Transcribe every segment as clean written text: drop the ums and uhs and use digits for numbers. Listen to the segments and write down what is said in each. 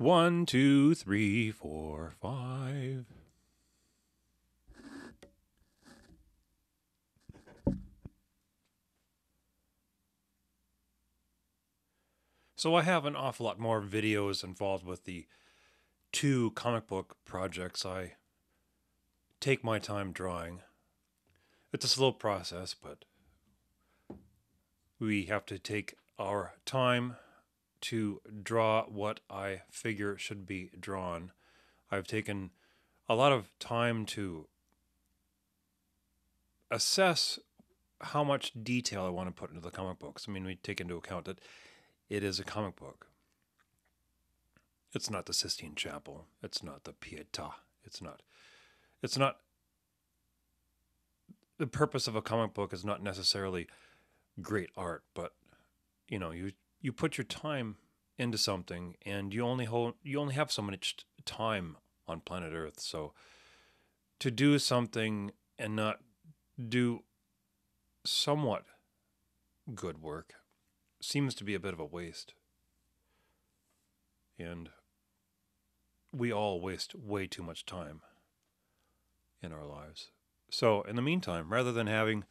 1, 2, 3, 4, 5. So I have an awful lot more videos involved with the 2 comic book projects I take my time drawing. It's a slow process, but we have to take our time to draw what I figure should be drawn. I've taken a lot of time to assess how much detail I want to put into the comic books. I mean, we take into account that it is a comic book. It's not the Sistine Chapel. It's not the Pietà. It's not. The purpose of a comic book is not necessarily great art, but you put your time into something, and you only have so much time on planet Earth. So to do something and not do somewhat good work seems to be a bit of a waste. And we all waste way too much time in our lives. So in the meantime, rather than having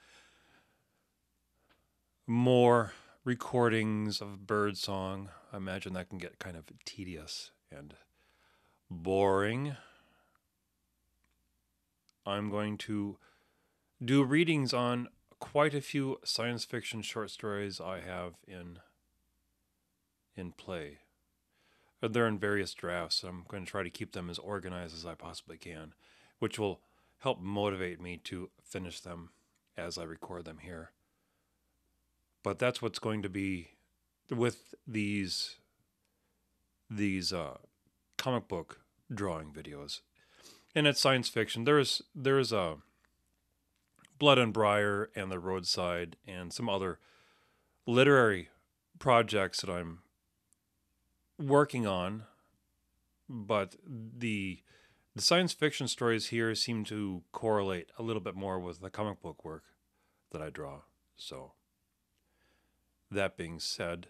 more recordings of birdsong, I imagine that can get kind of tedious and boring, I'm going to do readings on quite a few science fiction short stories I have in play. They're in various drafts. I'm going to try to keep them as organized as I possibly can, which will help motivate me to finish them as I record them here. But that's what's going to be with these comic book drawing videos. And it's science fiction. There's a Blood and Briar and The Roadside and some other literary projects that I'm working on, but the science fiction stories here seem to correlate a little bit more with the comic book work that I draw. So that being said,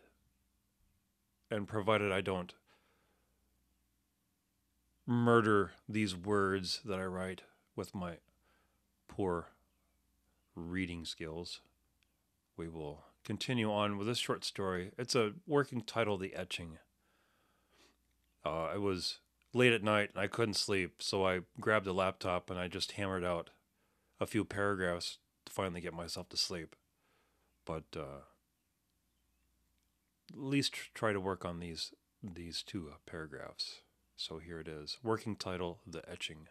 and provided I don't murder these words that I write with my poor reading skills, we will continue on with this short story. It's a working title, The Etching. It was late at night and I couldn't sleep, so I grabbed a laptop and I just hammered out a few paragraphs to finally get myself to sleep. But at least try to work on these 2 paragraphs. So here it is. Working title, The Etching.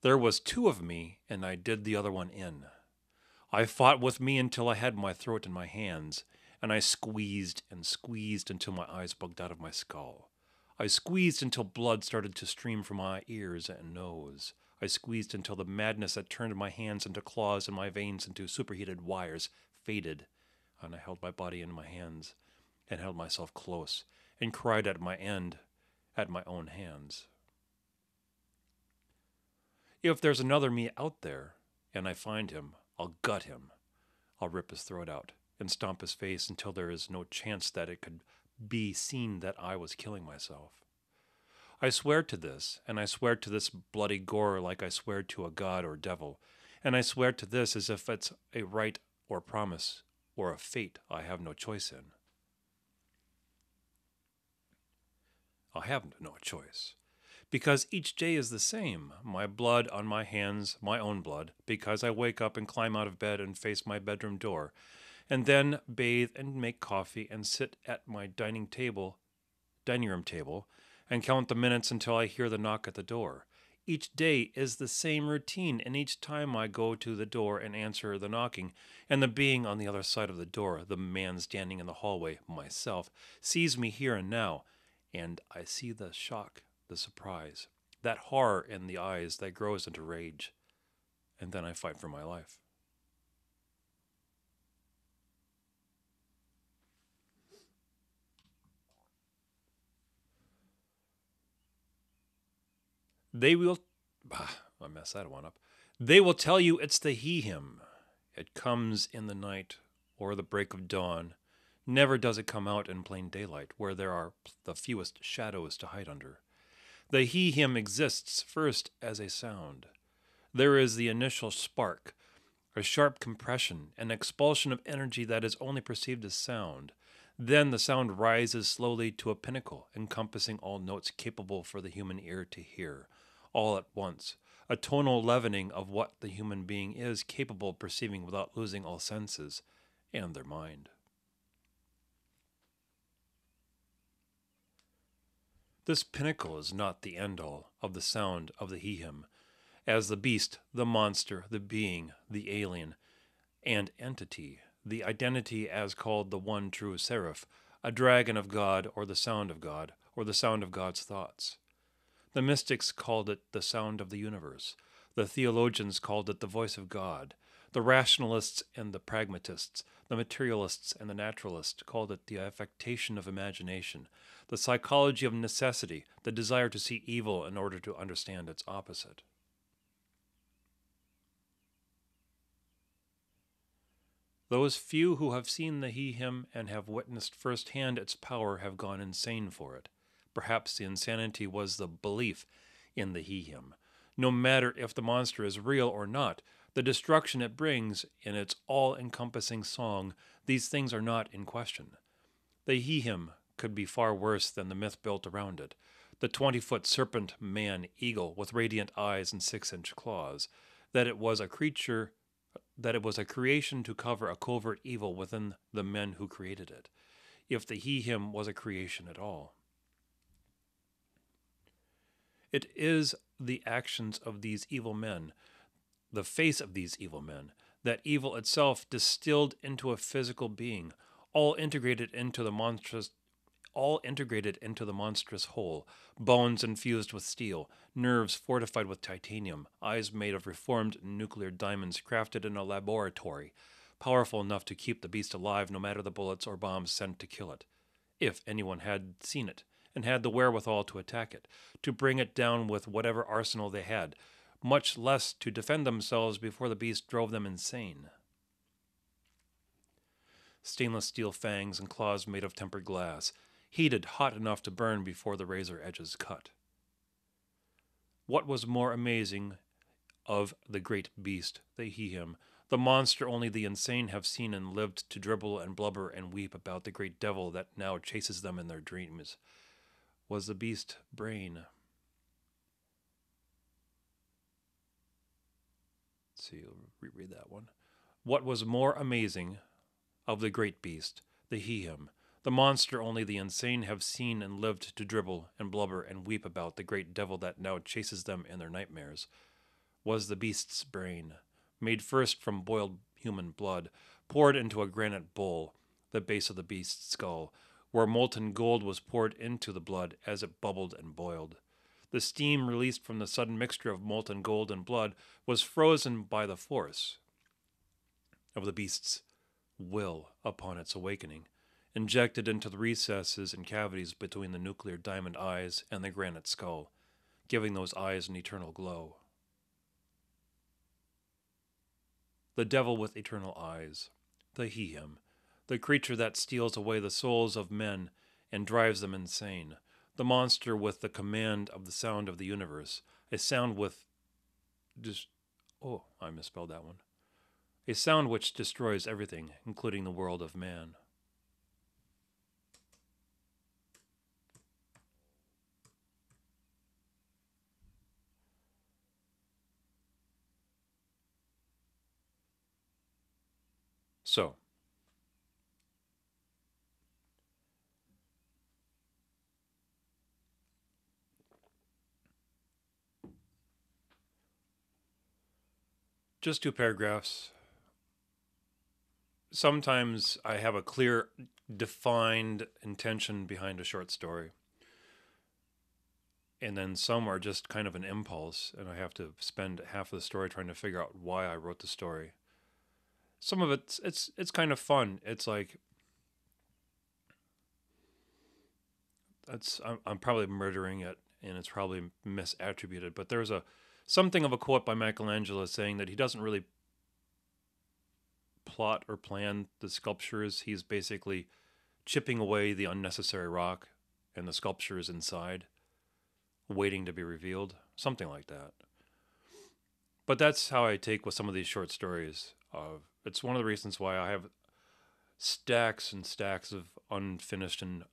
There was 2 of me, and I did the other one in. I fought with me until I had my throat in my hands, and I squeezed and squeezed until my eyes bugged out of my skull. I squeezed until blood started to stream from my ears and nose. I squeezed until the madness that turned my hands into claws and my veins into superheated wires faded, and I held my body in my hands and held myself close and cried at my end at my own hands. If there's another me out there, and I find him, I'll gut him. I'll rip his throat out and stomp his face until there is no chance that it could be seen that I was killing myself. I swear to this, and I swear to this bloody gore like I swear to a god or devil, and I swear to this as if it's a right or promise or a fate I have no choice in. I have no choice. Because each day is the same, my blood on my hands, my own blood, because I wake up and climb out of bed and face my bedroom door, and then bathe and make coffee and sit at my dining room table, and count the minutes until I hear the knock at the door. Each day is the same routine, and each time I go to the door and answer the knocking, and the being on the other side of the door, the man standing in the hallway, myself, sees me here and now, and I see the shock, the surprise, that horror in the eyes that grows into rage, and then I fight for my life. They will, I messed that one up. They will tell you it's the he-him. It comes in the night or the break of dawn, Never does it come out in plain daylight, where there are the fewest shadows to hide under. The he him exists first as a sound. There is the initial spark, a sharp compression, an expulsion of energy that is only perceived as sound. Then the sound rises slowly to a pinnacle, encompassing all notes capable for the human ear to hear, all at once, a tonal leavening of what the human being is capable of perceiving without losing all senses and their mind. This pinnacle is not the end-all of the sound of the he-him, as the beast, the monster, the being, the alien, and entity, the identity as called the one true seraph, a dragon of God, or the sound of God, or the sound of God's thoughts. The mystics called it the sound of the universe. The theologians called it the voice of God. The rationalists and the pragmatists, the materialists and the naturalists called it the affectation of imagination, the psychology of necessity, the desire to see evil in order to understand its opposite. Those few who have seen the he-him and have witnessed firsthand its power have gone insane for it. Perhaps the insanity was the belief in the he-him. No matter if the monster is real or not, the destruction it brings in its all-encompassing song, these things are not in question. The he-him could be far worse than the myth built around it. The 20-foot serpent man eagle with radiant eyes and 6-inch claws. That it was a creation to cover a covert evil within the men who created it, if the he-him was a creation at all. It is the actions of these evil men, the face of these evil men, that evil itself distilled into a physical being, all integrated into the monstrous whole, bones infused with steel, nerves fortified with titanium, eyes made of reformed nuclear diamonds crafted in a laboratory, powerful enough to keep the beast alive no matter the bullets or bombs sent to kill it, if anyone had seen it, and had the wherewithal to attack it, to bring it down with whatever arsenal they had, much less to defend themselves before the beast drove them insane. Stainless steel fangs and claws made of tempered glass, heated hot enough to burn before the razor edges cut. What was more amazing of the great beast, the he-him, the monster only the insane have seen and lived to dribble and blubber and weep about the great devil that now chases them in their dreams, was the beast brain. Let's see, I'll reread that one. What was more amazing of the great beast, the he-him, the monster only the insane have seen and lived to dribble and blubber and weep about the great devil that now chases them in their nightmares, was the beast's brain, made first from boiled human blood, poured into a granite bowl, the base of the beast's skull, where molten gold was poured into the blood as it bubbled and boiled. The steam released from the sudden mixture of molten gold and blood was frozen by the force of the beast's will upon its awakening, injected into the recesses and cavities between the nuclear diamond eyes and the granite skull, giving those eyes an eternal glow. The devil with eternal eyes, the he-him, the creature that steals away the souls of men and drives them insane, the monster with the command of the sound of the universe, a sound with I misspelled that one. A sound which destroys everything, including the world of man. So, just 2 paragraphs. Sometimes I have a clear, defined intention behind a short story. And then some are just kind of an impulse, and I have to spend half of the story trying to figure out why I wrote the story. Some of it's kind of fun. It's like I'm probably murdering it, and it's probably misattributed. But there's something of a quote by Michelangelo saying that he doesn't really plot or plan the sculptures. He's basically chipping away the unnecessary rock and the sculptures inside, waiting to be revealed, something like that. But that's how I take with some of these short stories. It's one of the reasons why I have stacks and stacks of unfinished and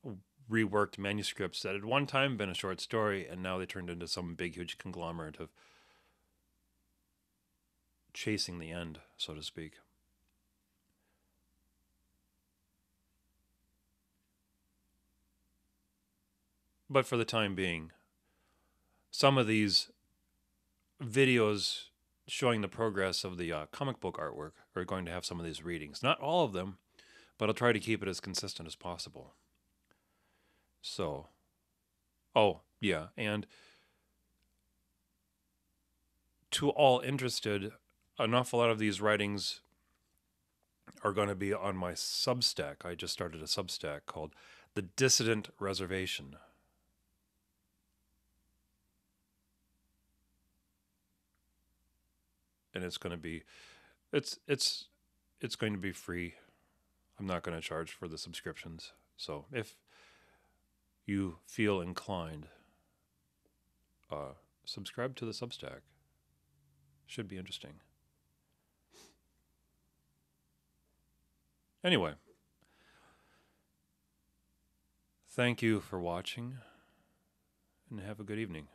reworked manuscripts that had one time been a short story, and now they turned into some big, huge conglomerate of chasing the end, so to speak. But for the time being, some of these videos showing the progress of the comic book artwork are going to have some of these readings. Not all of them, but I'll try to keep it as consistent as possible. So, oh, yeah, and to all interested, an awful lot of these writings are going to be on my Substack. I just started a Substack called The Dissident Reservation. And it's going to be it's going to be free. I'm not going to charge for the subscriptions. So if you feel inclined, subscribe to the Substack. Should be interesting. Anyway, thank you for watching, and have a good evening.